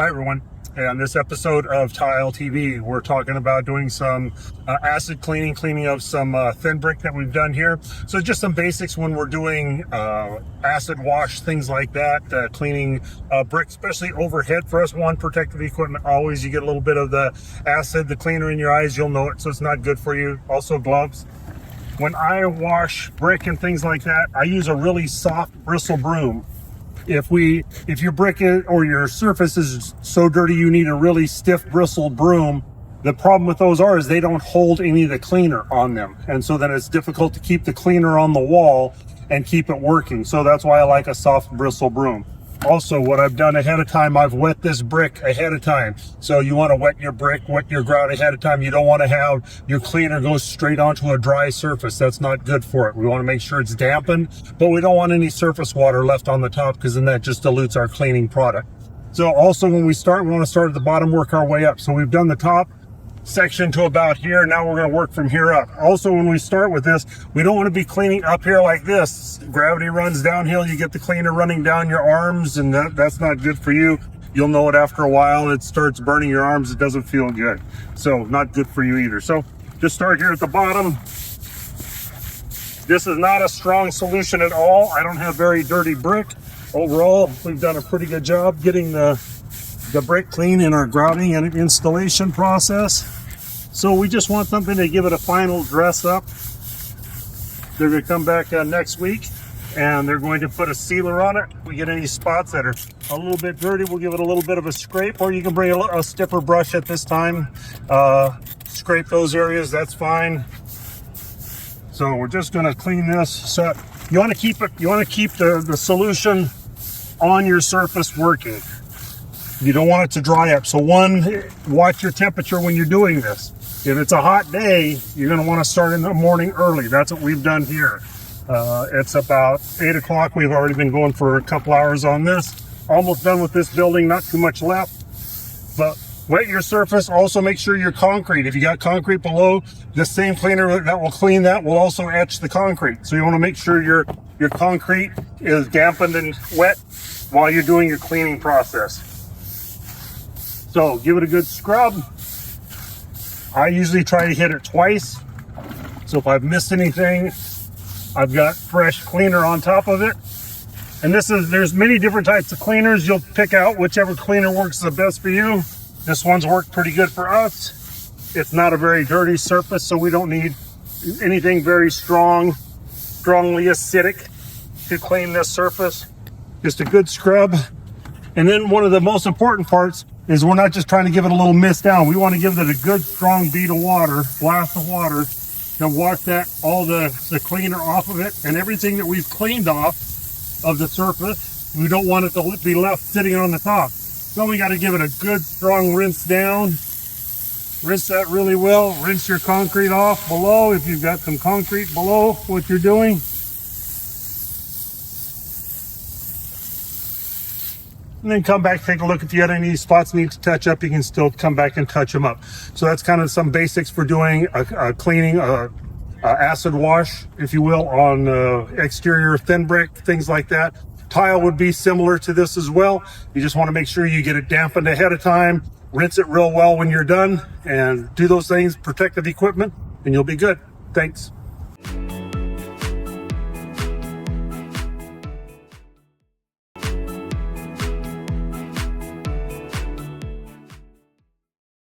Hi everyone. Hey, on this episode of Tile TV, we're talking about doing some acid cleaning of some thin brick that we've done here. So just some basics when we're doing acid wash, things like that, cleaning brick, especially overhead. For us, protective equipment, always you get a little bit of the acid, the cleaner in your eyes, you'll know it, so it's not good for you. Also gloves. When I wash brick and things like that, I use a really soft bristle broom. If your brick or your surface is so dirty you need a really stiff bristled broom, the problem with those is they don't hold any of the cleaner on them, and so then it's difficult to keep the cleaner on the wall and keep it working. So that's why I like a soft bristle broom. Also, what I've done ahead of time, I've wet this brick ahead of time. So you want to wet your brick, wet your grout ahead of time. You don't want to have your cleaner go straight onto a dry surface. That's not good for it. We want to make sure it's dampened, but we don't want any surface water left on the top, because then that just dilutes our cleaning product. So also when we start, we want to start at the bottom, work our way up. So we've done the top section to about here. Now we're going to work from here up. Also, when we start with this, we don't want to be cleaning up here like this. Gravity runs downhill, you get the cleaner running down your arms, and that's not good for you. You'll know it after a while. It starts burning your arms. It doesn't feel good, so not good for you either. So just start here at the bottom. This is not a strong solution at all. I don't have very dirty brick. Overall, we've done a pretty good job getting the brick clean in our grouting and installation process. So we just want something to give it a final dress up. They're going to come back next week, and they're going to put a sealer on it. If we get any spots that are a little bit dirty, we'll give it a little bit of a scrape, or you can bring a stiffer brush at this time, scrape those areas. That's fine. So we're just going to clean this. So you want to keep the solution on your surface working. You don't want it to dry up. So watch your temperature when you're doing this. If it's a hot day, you're going to want to start in the morning early. That's what we've done here. It's about 8 o'clock. We've already been going for a couple hours on this. Almost done with this building, not too much left. But wet your surface. Also make sure your concrete, if you got concrete below, the same cleaner that will clean that will also etch the concrete. So you want to make sure your concrete is dampened and wet while you're doing your cleaning process. So give it a good scrub. I usually try to hit it twice. So if I've missed anything, I've got fresh cleaner on top of it. And there's many different types of cleaners. You'll pick out whichever cleaner works the best for you. This one's worked pretty good for us. It's not a very dirty surface, so we don't need anything very strongly acidic to clean this surface. Just a good scrub. And then one of the most important parts is we're not just trying to give it a little mist down. We want to give it a good strong bead of water, blast of water, and wash all the cleaner off of it, and everything that we've cleaned off of the surface. We don't want it to be left sitting on the top. So we got to give it a good strong rinse down. Rinse that really well. Rinse your concrete off below if you've got some concrete below what you're doing. And then come back, take a look. If you had any spots need to touch up, you can still come back and touch them up. So that's kind of some basics for doing a cleaning, acid wash, if you will, on exterior thin brick, things like that. Tile would be similar to this as well. You just want to make sure you get it dampened ahead of time, rinse it real well when you're done, and do those things, protective equipment, and you'll be good. Thanks.